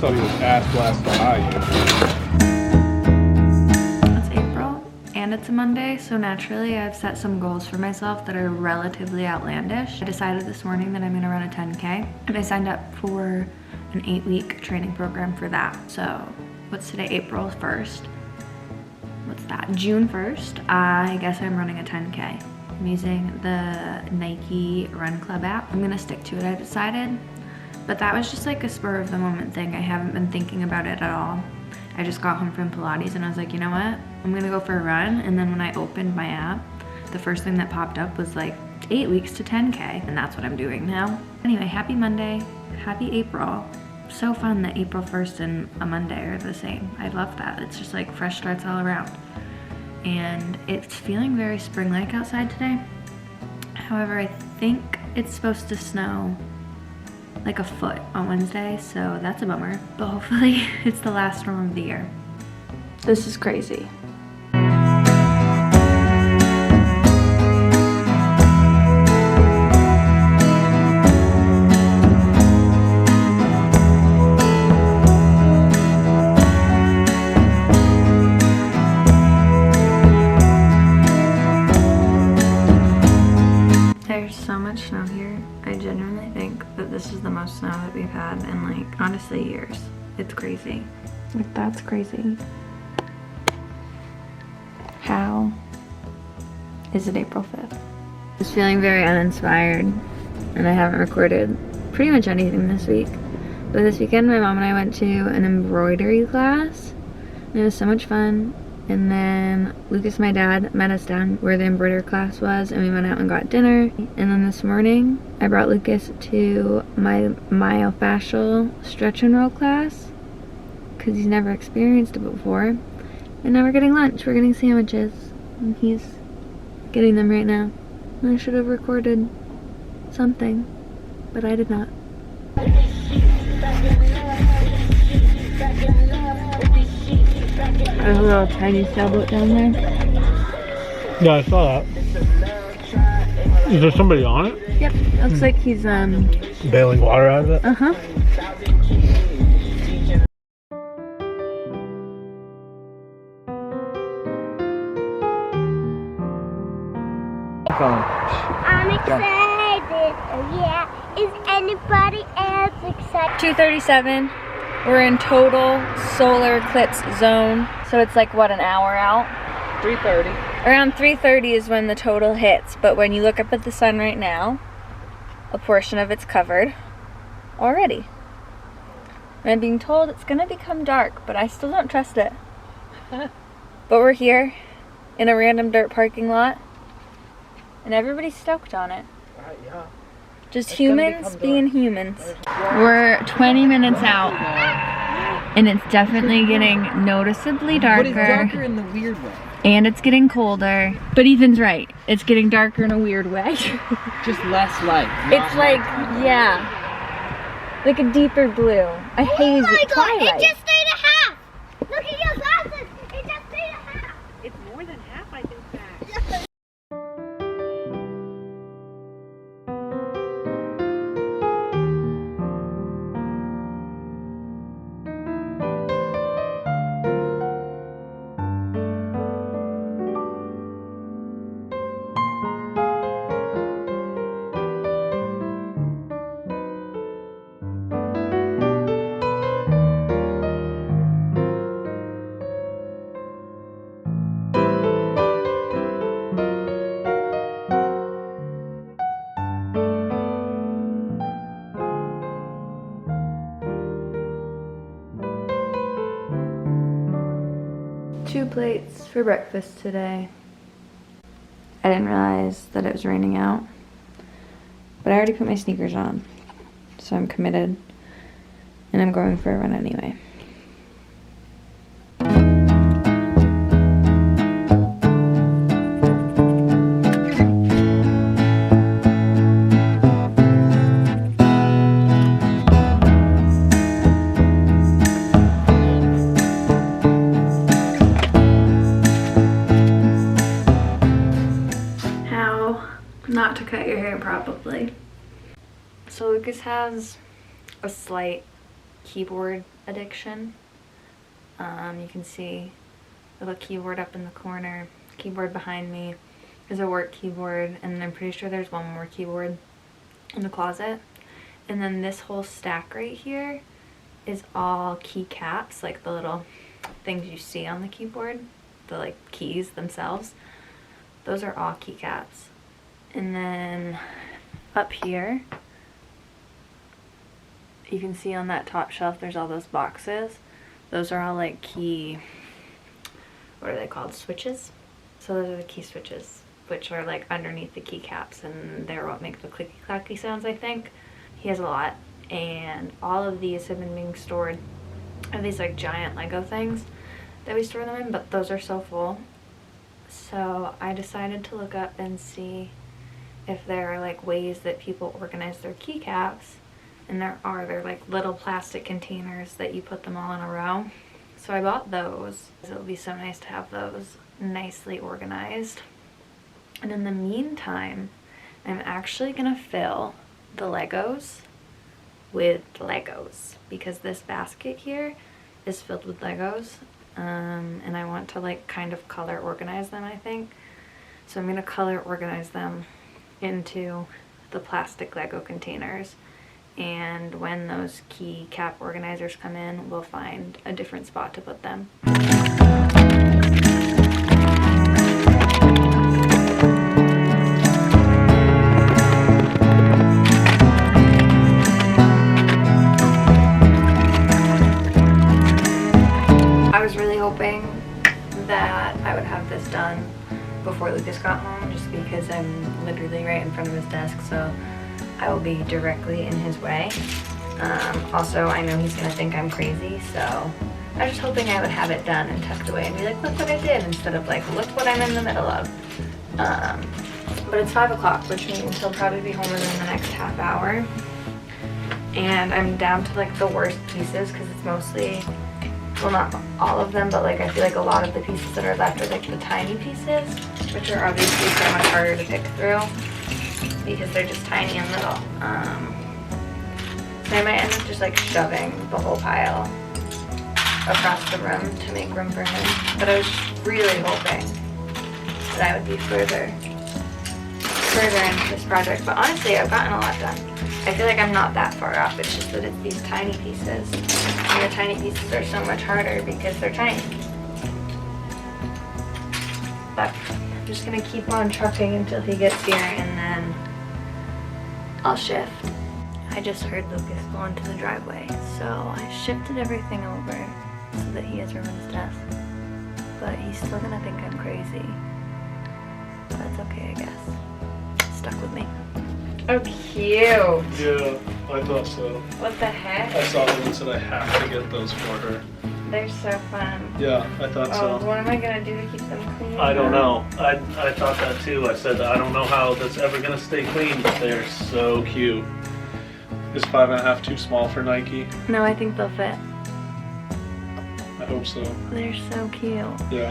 thought he was ass blasting high. It's April and it's a Monday, so naturally I've set some goals for myself that are relatively outlandish. I decided this morning that I'm gonna run a 10K, and I signed up for an 8-week training program for that. So what's today? April 1st. What's that? June 1st, I guess I'm running a 10K. I'm using the Nike Run Club app. I'm gonna stick to it, I've decided. But that was just like a spur of the moment thing. I haven't been thinking about it at all. I just got home from Pilates and I was like, you know what? I'm gonna go for a run. And then when I opened my app, the first thing that popped up was like 8 weeks to 10K. And that's what I'm doing now. Anyway, happy Monday, happy April. So fun that April 1st and a Monday are the same. I love that. It's just like fresh starts all around. And it's feeling very spring-like outside today. However, I think it's supposed to snow like a foot on Wednesday, so that's a bummer. But hopefully it's the last storm of the year. This is crazy. There's so much snow here. I genuinely think that this is the most snow that we've had in like, honestly, years. It's crazy. Like, that's crazy. How is it April 5th? Just feeling very uninspired, and I haven't recorded pretty much anything this week. But this weekend, my mom and I went to an embroidery class, and it was so much fun. And then Lucas, my dad, met us down where the embroidery class was, and we went out and got dinner. And then this morning, I brought Lucas to my myofascial stretch and roll class because he's never experienced it before. And now we're getting lunch. We're getting sandwiches, and he's getting them right now. And I should have recorded something, but I did not. There's a little tiny sailboat down there. Yeah, I saw that. Is there somebody on it? Yep, looks like he's bailing water out of it? Uh-huh. I'm excited. Yeah. Is anybody else excited? 2:37. We're in total solar eclipse zone. So it's like, what, an hour out? 3:30. Around 3:30 is when the total hits. But when you look up at the sun right now, a portion of it's covered already. And I'm being told it's gonna become dark, but I still don't trust it. But we're here in a random dirt parking lot, and everybody's stoked on it. Yeah. Just humans being humans. We're 20 minutes out, and it's definitely getting noticeably darker. But it's darker in the weird way. And it's getting colder. But Ethan's right. It's getting darker in a weird way. Just less light. It's like, yeah, like a deeper blue. A hazy Oh my God! twilight. It just stayed a half. Look at your glasses. It just stayed a half. It's more than half, I think. Two plates for breakfast today. I didn't realize that it was raining out, but I already put my sneakers on, so I'm committed, and I'm going for a run anyway. Not to cut your hair, probably. So Lucas has a slight keyboard addiction. You can see a little keyboard up in the corner, keyboard behind me is a work keyboard, and I'm pretty sure there's one more keyboard in the closet. And then this whole stack right here is all keycaps, like the little things you see on the keyboard, the like keys themselves. Those are all keycaps. And then up here, you can see on that top shelf there's all those boxes. Those are all like key, what are they called, switches? So those are the key switches, which are like underneath the keycaps, and they're what make the clicky clacky sounds, I think. He has a lot, and all of these have been being stored in these like giant Lego things that we store them in, but those are so full. So I decided to look up and see if there are like ways that people organize their keycaps, and there are. They're like little plastic containers that you put them all in a row. So I bought those. It would be so nice to have those nicely organized. And in the meantime, I'm actually gonna fill the Legos with Legos, because this basket here is filled with Legos, and I want to like kind of color organize them, I think. So I'm gonna color organize them into the plastic Lego containers, and when those key cap organizers come in, we'll find a different spot to put them. I was really hoping that I would have this done before Lucas got home, just because I'm literally right in front of his desk, so I will be directly in his way. Also, I know he's gonna think I'm crazy, so I was just hoping I would have it done and tucked away and be like, look what I did, instead of like, look what I'm in the middle of. But it's 5 o'clock, which means he'll probably be home within the next half hour. And I'm down to like the worst pieces, because it's mostly, well, not all of them, but like I feel like a lot of the pieces that are left are like the tiny pieces, which are obviously so much harder to pick through because they're just tiny and little. So I might end up just like shoving the whole pile across the room to make room for him. But I was really hoping that I would be further into this project. But honestly, I've gotten a lot done. I feel like I'm not that far off. It's just that it's these tiny pieces. And the tiny pieces are so much harder because they're tiny. But I'm just gonna keep on trucking until he gets here, and then I'll shift. I just heard Lucas go into the driveway, so I shifted everything over so that he has room in his desk. But he's still gonna think I'm crazy. But that's okay, I guess. Stuck with me. Oh, cute. Yeah, I thought so. What the heck? I saw them and said I have to get those for her. They're so fun. Yeah, I thought Oh, so. what am I gonna do to keep them clean? I don't know. I thought that too. I said I don't know how that's ever gonna stay clean, but they're so cute. Is 5.5 too small for Nike? No, I think they'll fit. I hope so. They're so cute. Yeah.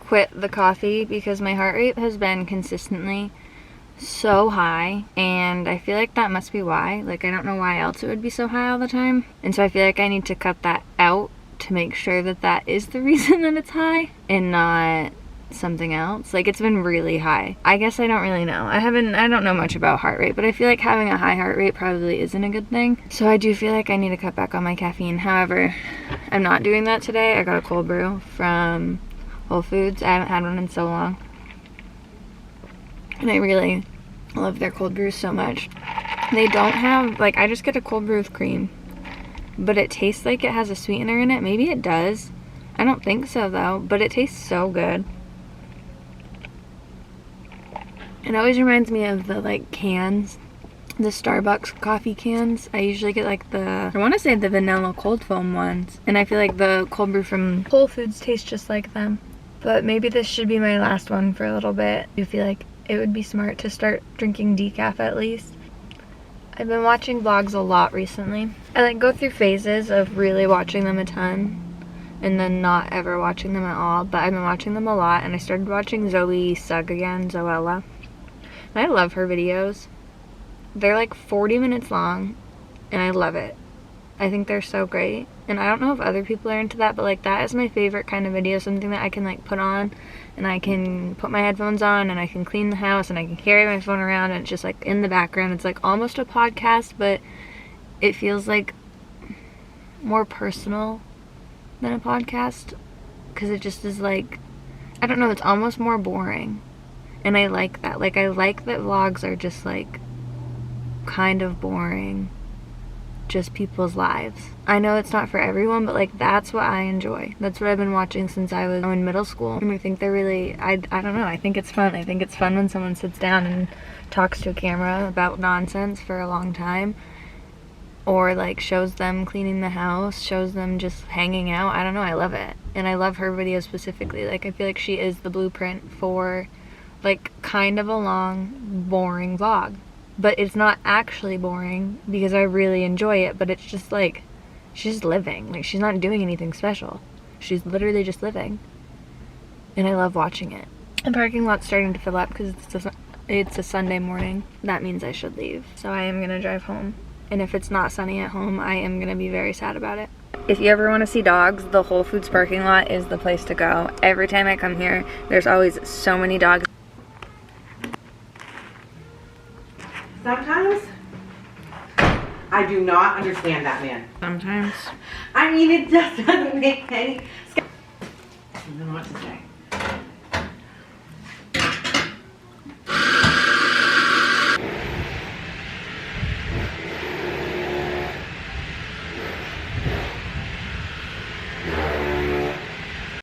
Quit the coffee because my heart rate has been consistently so high, and I feel like that must be why. Like, I don't know why else it would be so high all the time, and so I feel like I need to cut that out to make sure that that is the reason that it's high and not something else. Like, it's been really high. I guess I don't really know. I don't know much about heart rate, but I feel like having a high heart rate probably isn't a good thing. So I do feel like I need to cut back on my caffeine. However, I'm not doing that today. I got a cold brew from Whole Foods. I haven't had one in so long, and I really I love their cold brews so much. They don't have, like, I just get a cold brew with cream, but it tastes like it has a sweetener in it. Maybe it does. I don't think so though, but it tastes so good. It always reminds me of the like cans, the Starbucks coffee cans. I usually get like I want to say the vanilla cold foam ones, and I feel like the cold brew from Whole Foods tastes just like them. But maybe this should be my last one for a little bit. I feel like it would be smart to start drinking decaf at least. I've been watching vlogs a lot recently. I like go through phases of really watching them a ton and then not ever watching them at all, but I've been watching them a lot, and I started watching Zoe Sugg again, Zoella. And I love her videos. They're like 40 minutes long, and I love it. I think they're so great. And I don't know if other people are into that, but like that is my favorite kind of video, something that I can like put on and I can put my headphones on and I can clean the house and I can carry my phone around and it's just like in the background. It's like almost a podcast, but it feels like more personal than a podcast because it just is like, I don't know, it's almost more boring. And I like that. Like I like that vlogs are just like kind of boring, just people's lives. I know it's not for everyone, but like that's what I enjoy. That's what I've been watching since I was in middle school. And I think they're really, I don't know, I think it's fun. I think it's fun when someone sits down and talks to a camera about nonsense for a long time, or like shows them cleaning the house, shows them just hanging out. I don't know, I love it. And I love her videos specifically. Like I feel like she is the blueprint for like kind of a long, boring vlog. But it's not actually boring because I really enjoy it, but it's just like, she's living. Like she's not doing anything special. She's literally just living. And I love watching it. The parking lot's starting to fill up because it's a Sunday morning. That means I should leave. So I am gonna drive home. And if it's not sunny at home, I am gonna be very sad about it. If you ever want to see dogs, the Whole Foods parking lot is the place to go. Every time I come here, there's always so many dogs. Sometimes I do not understand that man. Sometimes. I mean, it just doesn't make any sense.